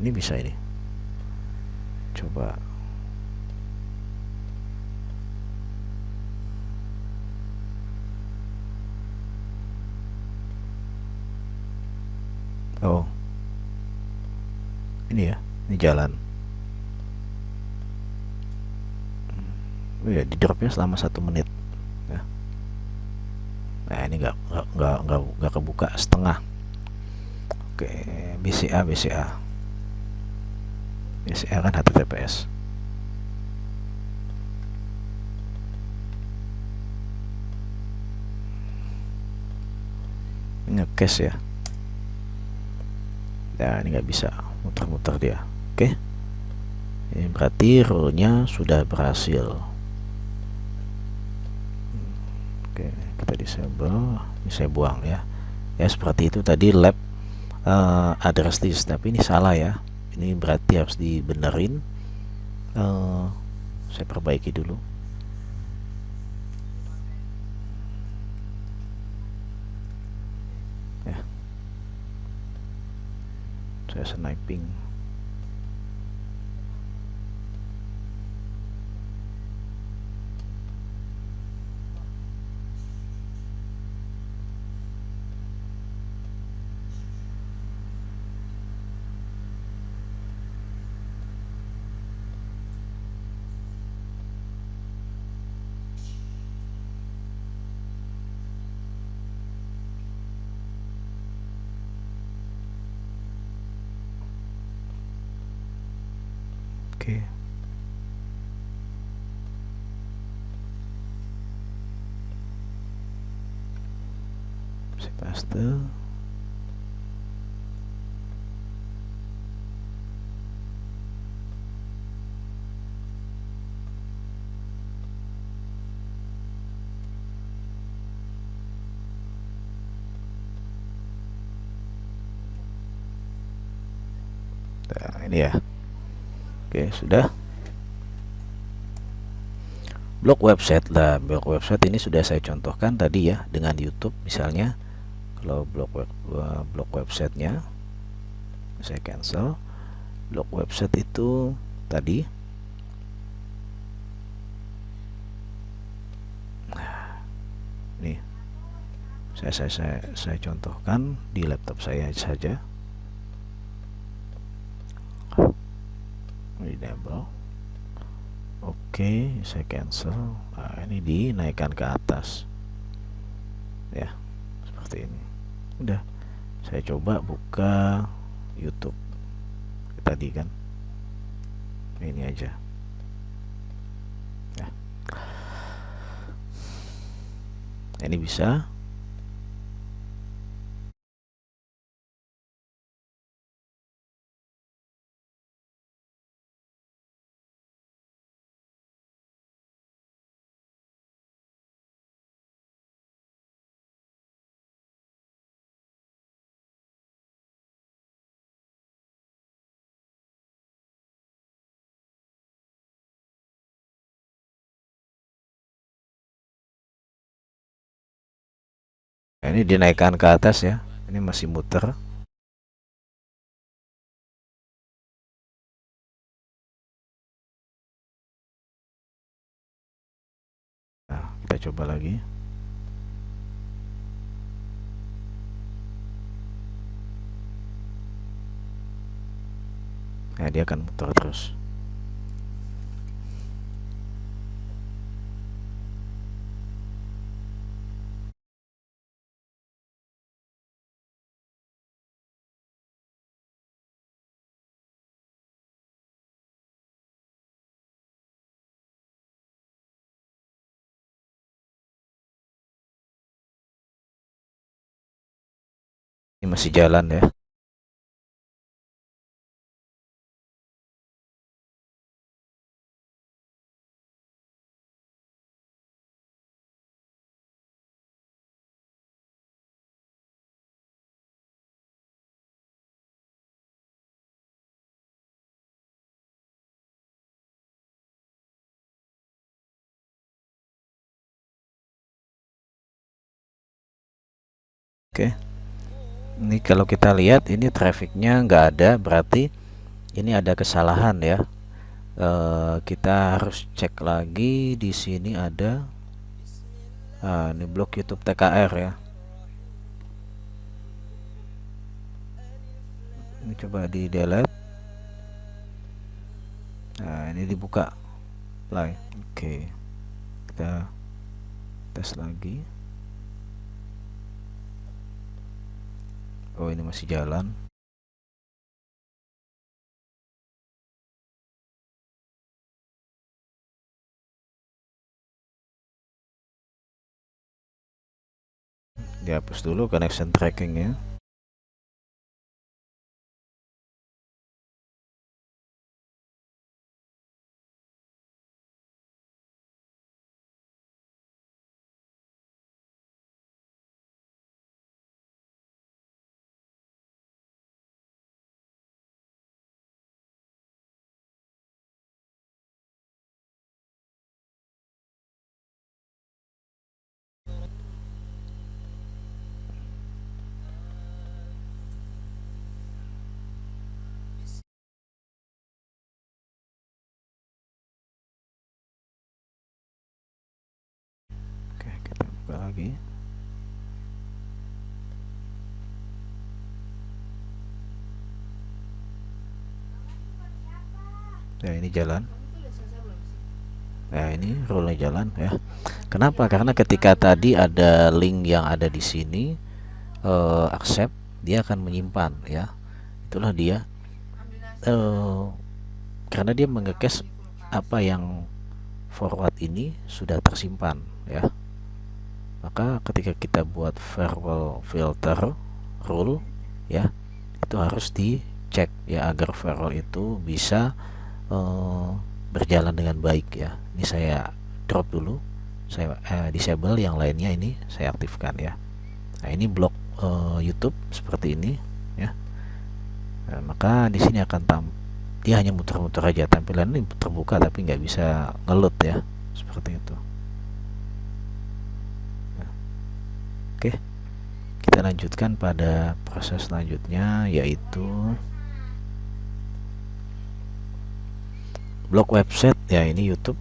Ini bisa ini. Coba. Oh, ini ya, ini jalan. Oh ya, di dropnya selama 1 menit. Ya. Nah, ini nggak kebuka setengah. Oke, BCA kan HTTPS. Nge-cache ya. Nah, ini nggak bisa muter-muter dia. Oke, ini berarti rule-nya sudah berhasil. Oke, kita disable. Ini saya buang ya. Ya seperti itu tadi lab address list, tapi ini salah ya. Ini berarti harus dibenerin. Saya perbaiki dulu. Ya, saya sniping. Oke. Saya paste. Nah, ini ya. Oke, sudah. Blok website lah, blok website ini sudah saya contohkan tadi ya dengan YouTube misalnya. Kalau blok websitenya saya cancel. Blok website itu tadi. Nah, ini saya contohkan di laptop saya saja. Enable. Oke, saya cancel. Nah, ini dinaikkan ke atas ya, seperti ini. Udah, saya coba buka YouTube tadi kan. ini aja ya. Ini bisa. Nah, ini dinaikkan ke atas ya. Ini masih muter. Nah, kita coba lagi. Nah, dia akan muter terus. Ini masih jalan ya. Oke. Ini kalau kita lihat ini trafficnya nggak ada, berarti ini ada kesalahan ya. Kita harus cek lagi di sini ada. Ini blok YouTube TKR ya. Ini coba di delete. Nah, ini dibuka play. Oke, kita tes lagi. Oh, ini masih jalan. Dihapus dulu connection trackingnya. Oke, kita buka lagi. Nah, ini jalan. Nah, ini rule jalan ya. Kenapa? Karena ketika tadi ada link yang ada di sini, accept, dia akan menyimpan ya. Itulah dia. Karena dia mengecache apa yang forward ini sudah tersimpan ya. Maka ketika kita buat firewall filter rule ya, itu harus dicek ya agar firewall itu bisa berjalan dengan baik ya. Ini saya drop dulu, saya disable, yang lainnya ini saya aktifkan ya. Nah, ini blok YouTube seperti ini ya. Nah, maka di sini akan dia hanya muter-muter aja, tampilan ini terbuka tapi nggak bisa ngeload ya, seperti itu. Nah, oke, kita lanjutkan pada proses selanjutnya, yaitu blok website ya. Ini YouTube.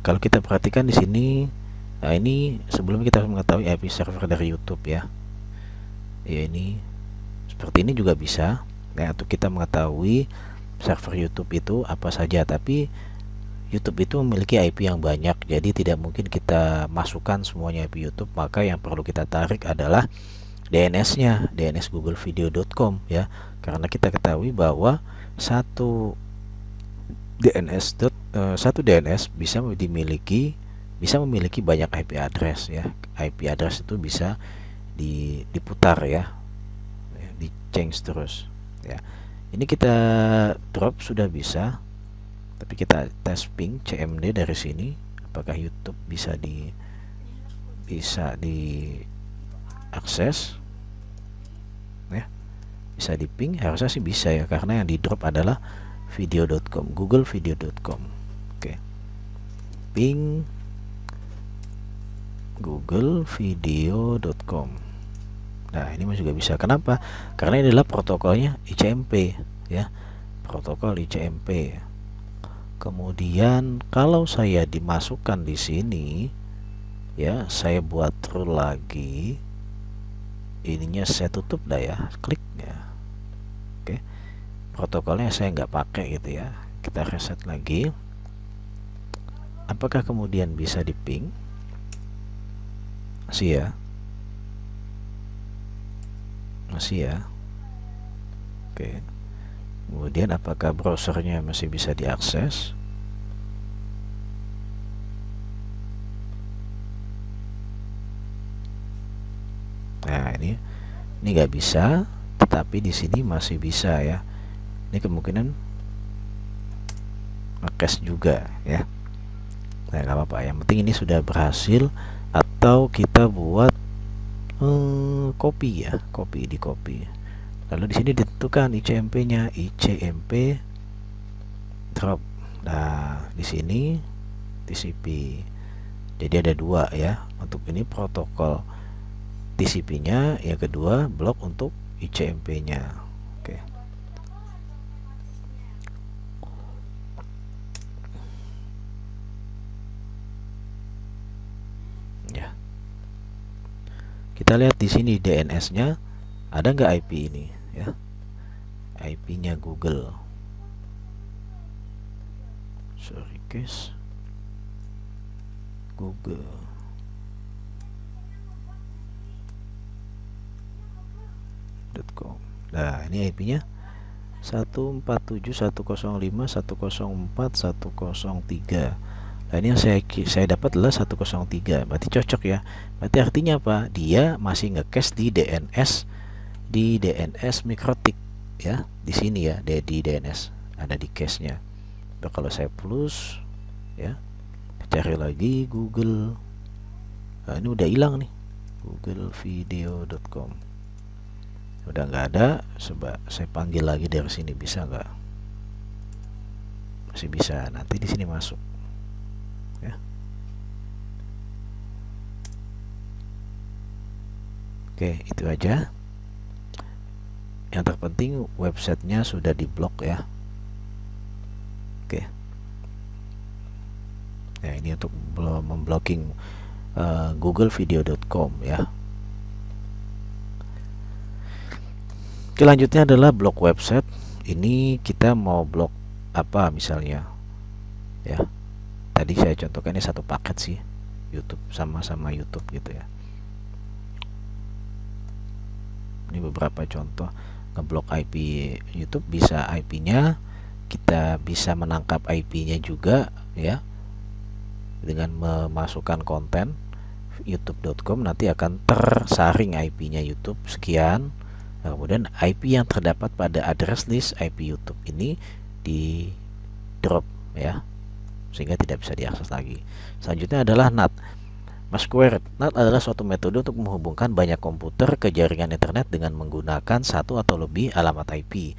Kalau kita perhatikan di sini, nah ini sebelumnya kita harus mengetahui IP server dari YouTube ya. Ya, ini seperti ini juga bisa ya, untuk kita mengetahui server YouTube itu apa saja. Tapi YouTube itu memiliki IP yang banyak, jadi tidak mungkin kita masukkan semuanya IP YouTube. Maka yang perlu kita tarik adalah DNS-nya, dnsgooglevideo.com ya. Karena kita ketahui bahwa satu satu DNS bisa memiliki banyak IP address ya. IP address itu bisa diputar ya, di change terus ya. Ini kita drop sudah bisa, tapi kita tes ping CMD dari sini, apakah YouTube bisa diakses ya, bisa di ping, harusnya sih bisa ya, karena yang di drop adalah video.com, googlevideo.com. Oke, ping googlevideo.com. Nah, ini juga bisa. Kenapa? Karena ini adalah protokolnya ICMP ya, protokol ICMP. Kemudian kalau saya dimasukkan di sini ya, saya buat rule lagi, ininya saya tutup dah ya, klik ya. Oke, protokolnya saya nggak pakai gitu ya, kita reset lagi. Apakah kemudian bisa di ping? Masih ya, masih ya. Oke, kemudian apakah browsernya masih bisa diakses? Nah, ini nggak bisa, tetapi di sini masih bisa ya. Ini kemungkinan nge-cache juga ya. Nah, nggak apa-apa, yang penting ini sudah berhasil. Atau kita buat copy ya, di copy. Lalu di sini ditentukan ICMP-nya, ICMP drop. Nah, di sini TCP. Jadi ada dua ya, untuk ini protokol TCP-nya, yang kedua blok untuk ICMP-nya. Oke. Ya. Kita lihat di sini DNS-nya, ada nggak IP ini ya? IP-nya Google. Sorry guys. google.com. Nah, ini IP-nya 147.105.104.103. Nah, ini yang saya dapat adalah 103. Berarti cocok ya. Berarti artinya apa? Dia masih nge-cache di DNS Mikrotik ya. Di sini ya, di DNS ada di cache-nya. Nah, kalau saya plus ya, cari lagi Google. Nah, ini udah hilang nih, googlevideo.com udah nggak ada. Coba saya panggil lagi dari sini, bisa nggak? Masih bisa. Nanti di sini masuk ya. Oke, itu aja. Yang terpenting websitenya sudah diblok ya. Oke. Nah, ini untuk memblocking googlevideo.com ya. Selanjutnya adalah blok website. Ini kita mau blok apa misalnya ya. Tadi saya contohkan ini satu paket sih, YouTube, sama-sama YouTube gitu ya. Ini beberapa contoh ngeblok IP YouTube. Bisa IP-nya, kita bisa menangkap IP-nya juga ya, dengan memasukkan konten youtube.com, nanti akan tersaring IP-nya YouTube sekian. Nah, kemudian IP yang terdapat pada address list IP YouTube ini di drop ya, sehingga tidak bisa diakses lagi. Selanjutnya adalah NAT. Masquerade. NAT adalah suatu metode untuk menghubungkan banyak komputer ke jaringan internet dengan menggunakan satu atau lebih alamat IP.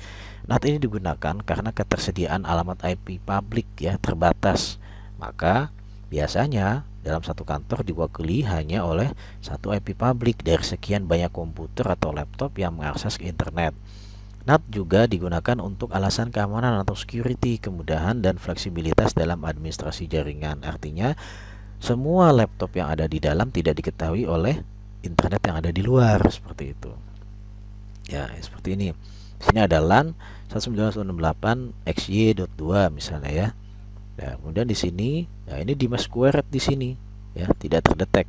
NAT ini digunakan karena ketersediaan alamat IP publik ya terbatas. Maka biasanya dalam satu kantor diwakili hanya oleh satu IP publik dari sekian banyak komputer atau laptop yang mengakses ke internet. NAT juga digunakan untuk alasan keamanan atau security, kemudahan dan fleksibilitas dalam administrasi jaringan. Artinya, semua laptop yang ada di dalam tidak diketahui oleh internet yang ada di luar, seperti itu. Ya, seperti ini. Di sini ada LAN 192.168.xy.2 misalnya ya. Nah, kemudian di sini, nah ini di Masquerade di sini ya, tidak terdetek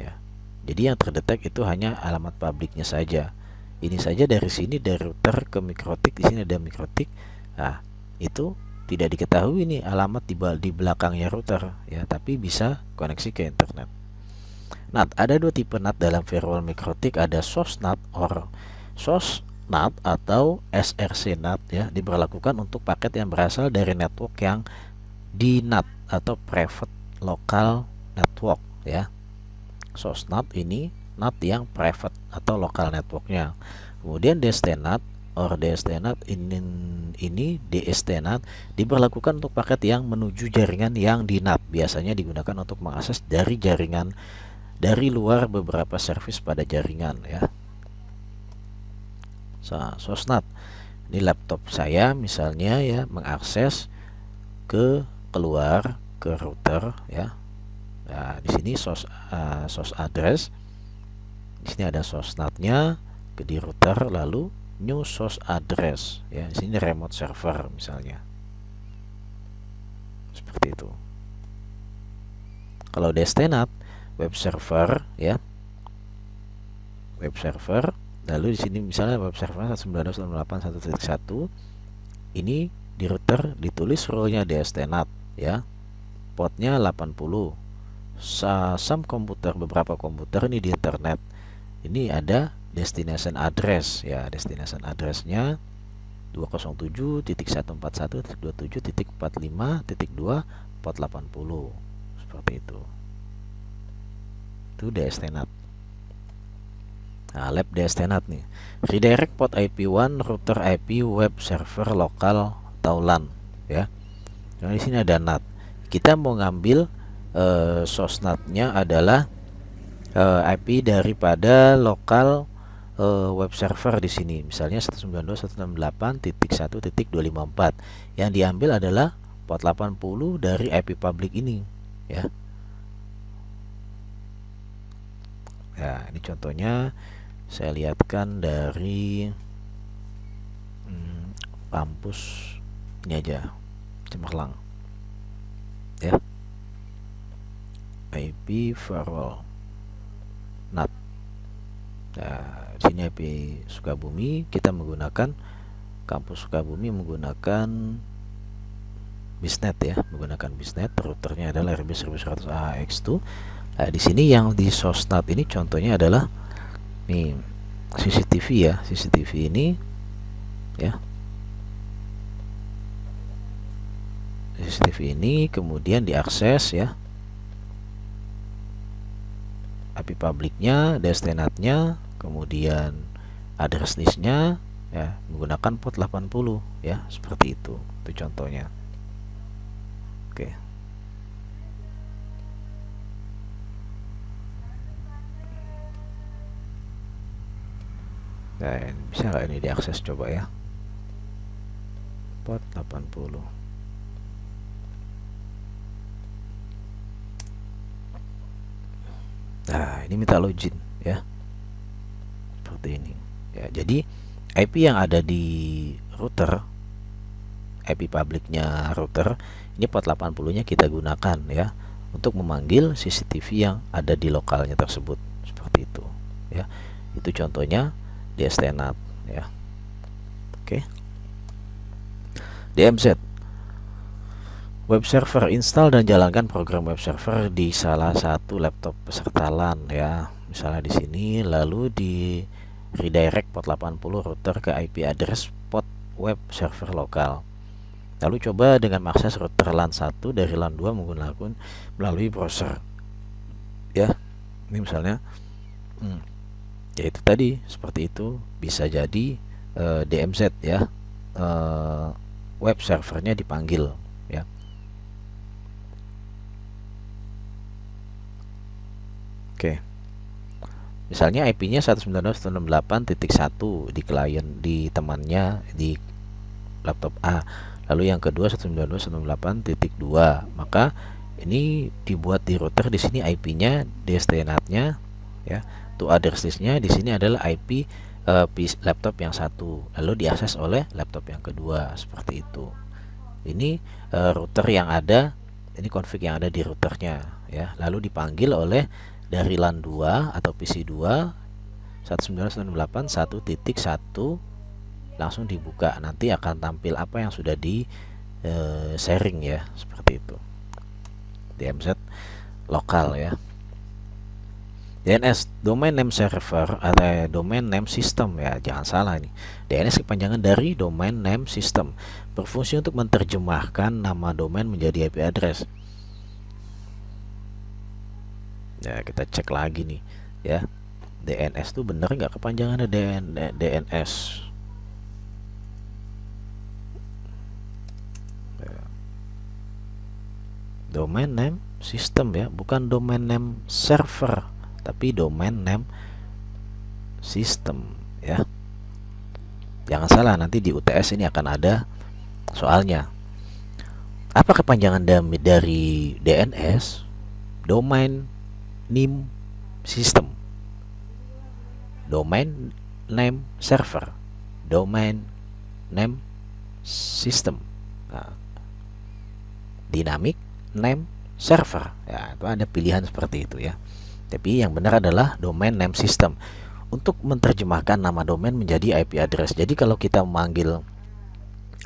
ya. Jadi yang terdetek itu hanya alamat publiknya saja. Ini saja dari sini, dari router ke Mikrotik, di sini ada Mikrotik. Nah, itu tidak diketahui nih alamat di belakangnya router ya, tapi bisa koneksi ke internet. NAT, ada dua tipe NAT dalam firewall MikroTik, ada source NAT or source NAT atau SRC NAT ya, diberlakukan untuk paket yang berasal dari network yang di NAT atau private local network ya. Source NAT ini NAT yang private atau local networknya. Kemudian DST-NAT or DST-NAT ini DST-NAT diberlakukan untuk paket yang menuju jaringan yang di NAT, biasanya digunakan untuk mengakses dari jaringan dari luar beberapa service pada jaringan ya. Source NAT ini laptop saya misalnya ya, mengakses ke keluar ke router ya. Nah, di sini source address, di sini ada source NAT-nya ke di router, lalu new source address ya, di sini remote server misalnya, seperti itu. Kalau DST-NAT web server ya, web server, lalu di sini misalnya web server 192.168.1.1, ini di router ditulis role-nya DST-NAT ya, portnya 80. Some komputer, beberapa komputer ini di internet, ini ada destination address ya, destination addressnya 207.141.27.45.2 port 80, seperti itu DST-NAT. Nah, lab DST-NAT nih, redirect port IP1 router IP web server lokal atau LAN ya. Nah, di sini ada NAT, kita mau ngambil source NAT-nya adalah IP daripada lokal web server di sini, misalnya 192.168.1.254. Yang diambil adalah port 80 dari IP public ini ya. Ya, ini contohnya saya lihatkan dari kampus ini aja, Cemerlang ya. IP firewall NAT. Nah, di sini IP Sukabumi, kita menggunakan kampus Sukabumi menggunakan Bisnet ya, menggunakan Bisnet, routernya adalah RB 1100 AX2. Nah, di sini yang di source NAT ini contohnya adalah nih CCTV ya, CCTV ini ya, CCTV ini kemudian diakses ya, IP publiknya, DST-NAT-nya, kemudian address list-nya ya, menggunakan port 80 ya, seperti itu contohnya. Oke. Nah, bisa nggak ini diakses, coba ya, port 80. Nah, ini minta login ya, seperti ini ya. Jadi IP yang ada di router, IP publiknya router, ini port 80 nya kita gunakan ya untuk memanggil CCTV yang ada di lokalnya tersebut, seperti itu ya. Itu contohnya DST-NAT ya. Oke. DMZ, web server, install dan jalankan program web server di salah satu laptop peserta LAN ya, misalnya di sini, lalu di redirect port 80 router ke IP address port web server lokal. Lalu coba dengan mengakses router LAN 1 dari LAN 2 menggunakan melalui browser ya. Ini misalnya ya itu tadi, seperti itu, bisa jadi DMZ ya, web servernya dipanggil ya. Oke. Misalnya IP-nya 192.168.1 di klien, di temannya di laptop A. Lalu yang kedua 192.168.2. Maka ini dibuat di router, di sini IP-nya, DST-NAT-nya ya. To address list-nya di sini adalah IP laptop yang satu, lalu diakses oleh laptop yang kedua, seperti itu. Ini router yang ada, ini config yang ada di routernya ya, lalu dipanggil oleh dari LAN 2 atau PC 2 192.168.1.1 langsung dibuka, nanti akan tampil apa yang sudah sharing ya, seperti itu. DMZ lokal ya. DNS domain name server atau domain name system ya, jangan salah nih. DNS kepanjangan dari domain name system, berfungsi untuk menerjemahkan nama domain menjadi IP address. Ya, kita cek lagi nih ya. DNS tuh bener nggak kepanjangannya DNS? Domain name system ya, bukan domain name server, tapi domain name system ya. Jangan salah, nanti di UTS ini akan ada soalnya. Apa kepanjangan dari DNS? Domain name system, domain name server, domain name system. Nah, dynamic name server ya, itu ada pilihan seperti itu ya. Tapi yang benar adalah domain name system untuk menerjemahkan nama domain menjadi IP address. Jadi kalau kita memanggil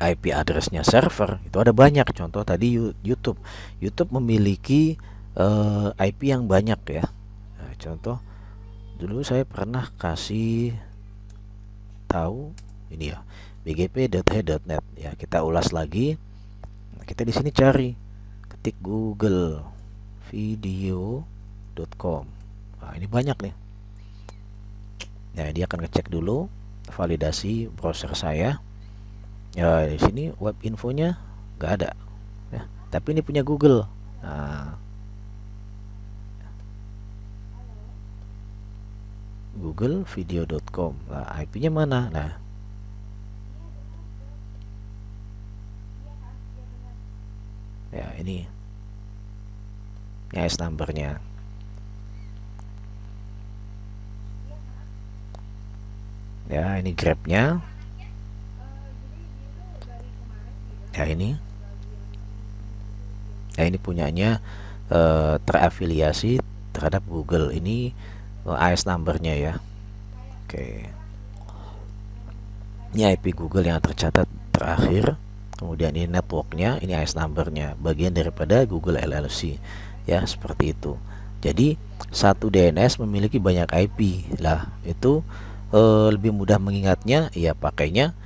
IP addressnya server itu ada banyak. Contoh tadi YouTube memiliki IP yang banyak ya. Nah, contoh dulu saya pernah kasih tahu ini ya, bgp.he.net ya. Kita ulas lagi. Nah, kita di sini cari, ketik Google video.com. Nah, ini banyak nih. Nah, dia akan ngecek dulu validasi browser saya. Ya, di sini web infonya nggak ada ya, tapi ini punya Google. Nah, Google video.com. Nah, IP-nya mana? Nah, ya ini IS numbernya. Ya, ini grabnya. Ya, ini. Ya, ini punyanya terafiliasi terhadap Google. Ini IS numbernya ya. Oke. Ini IP Google yang tercatat terakhir. Kemudian ini networknya, ini IS numbernya, bagian daripada Google LLC ya, seperti itu. Jadi satu DNS memiliki banyak IP lah. Itu lebih mudah mengingatnya ya pakainya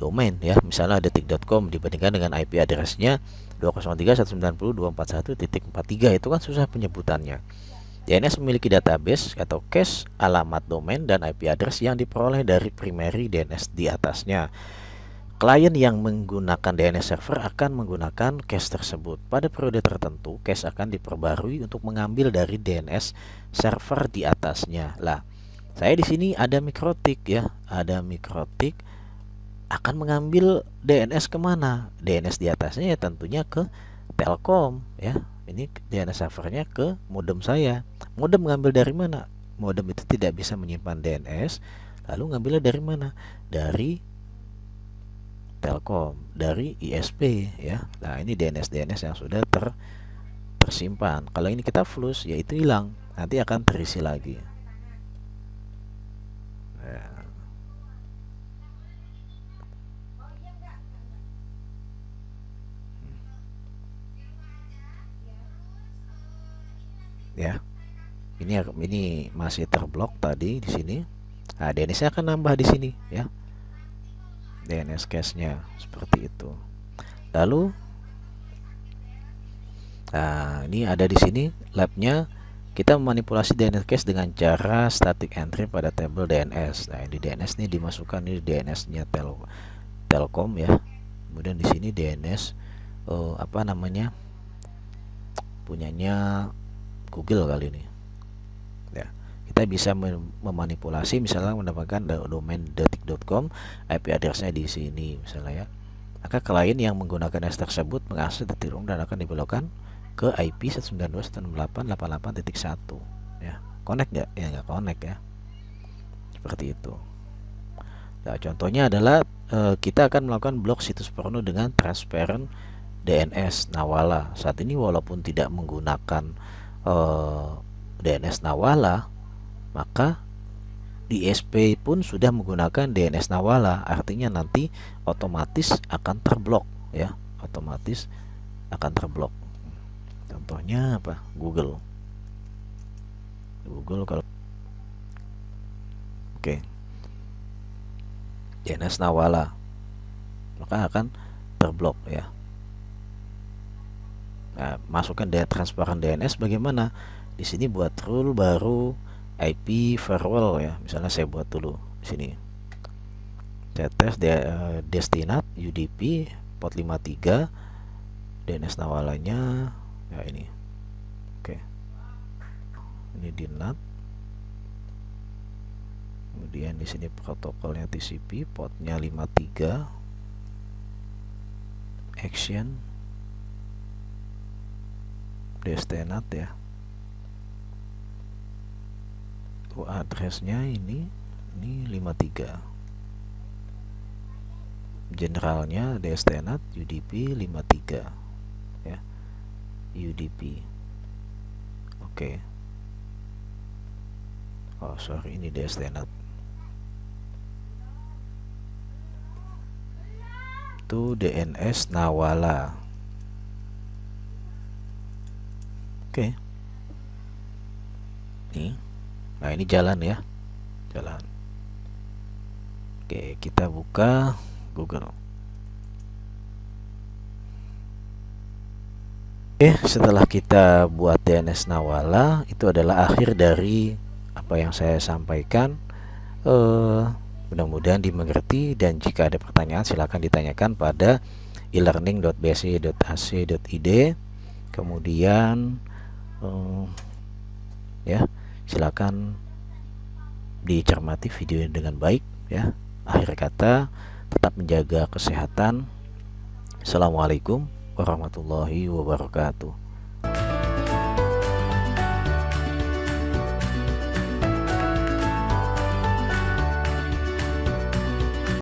domain ya. Misalnya detik.com dibandingkan dengan IP addressnya 203.190.241.43, itu kan susah penyebutannya. DNS memiliki database atau cache alamat domain dan IP address yang diperoleh dari primary DNS di atasnya. Klien yang menggunakan DNS server akan menggunakan cache tersebut. Pada periode tertentu, cache akan diperbarui untuk mengambil dari DNS server di atasnya. Lah, saya di sini ada mikrotik ya, ada mikrotik akan mengambil DNS kemana? DNS di atasnya ya tentunya ke Telkom ya. Ini DNS servernya ke modem saya. Modem mengambil dari mana? Modem itu tidak bisa menyimpan DNS. Lalu ngambilnya dari mana? Dari Telkom, dari ISP ya. Nah, ini DNS yang sudah tersimpan. Kalau ini kita flush, ya itu hilang. Nanti akan terisi lagi. Ya, ini masih terblok tadi di sini. Nah, DNS-nya akan nambah di sini ya. DNS cache-nya seperti itu. Lalu nah, ini ada di sini labnya. Kita memanipulasi DNS cache dengan cara static entry pada tabel DNS. Nah, di DNS ini dimasukkan, ini DNS-nya Telkom ya. Kemudian di sini DNS apa namanya? Punyanya Google kali ini. Ya, kita bisa memanipulasi, misalnya mendapatkan domain detik.com, IP address-nya di sini misalnya ya. Maka klien yang menggunakan DNS tersebut mengakses detik.com dan akan dibelokkan ke IP 192.168.88.1 ya. Connect nggak? Ya nggak connect ya. Seperti itu. Nah, contohnya adalah kita akan melakukan blok situs porno dengan transparent DNS Nawala. Saat ini walaupun tidak menggunakan DNS Nawala, maka ISP pun sudah menggunakan DNS Nawala. Artinya nanti otomatis akan terblok ya. otomatis akan terblok. Contohnya apa? Google kalau oke, DNS Nawala, maka akan terblok ya. Nah, masukkan data transparan DNS bagaimana? Di sini buat rule baru IP firewall ya. Misalnya saya buat dulu di sini. Saya tes destinat UDP port 53, DNS Nawalanya ya ini. Oke. Ini di NAT. Kemudian di sini protokolnya TCP, portnya 53, action, destinat ya. Addressnya ini 53. Generalnya destinat UDP 53 ya. UDP. Oke. Oh sorry, ini destinat. Itu DNS Nawala. Oke. Nih. Nah, ini jalan ya. Jalan. Oke, kita buka Google. Oke, setelah kita buat DNS Nawala, itu adalah akhir dari apa yang saya sampaikan. Mudah-mudahan dimengerti, dan jika ada pertanyaan silakan ditanyakan pada elearning.bsi.ac.id. Kemudian ya, silakan dicermati video ini dengan baik ya. Akhir kata, tetap menjaga kesehatan. Assalamualaikum warahmatullahi wabarakatuh.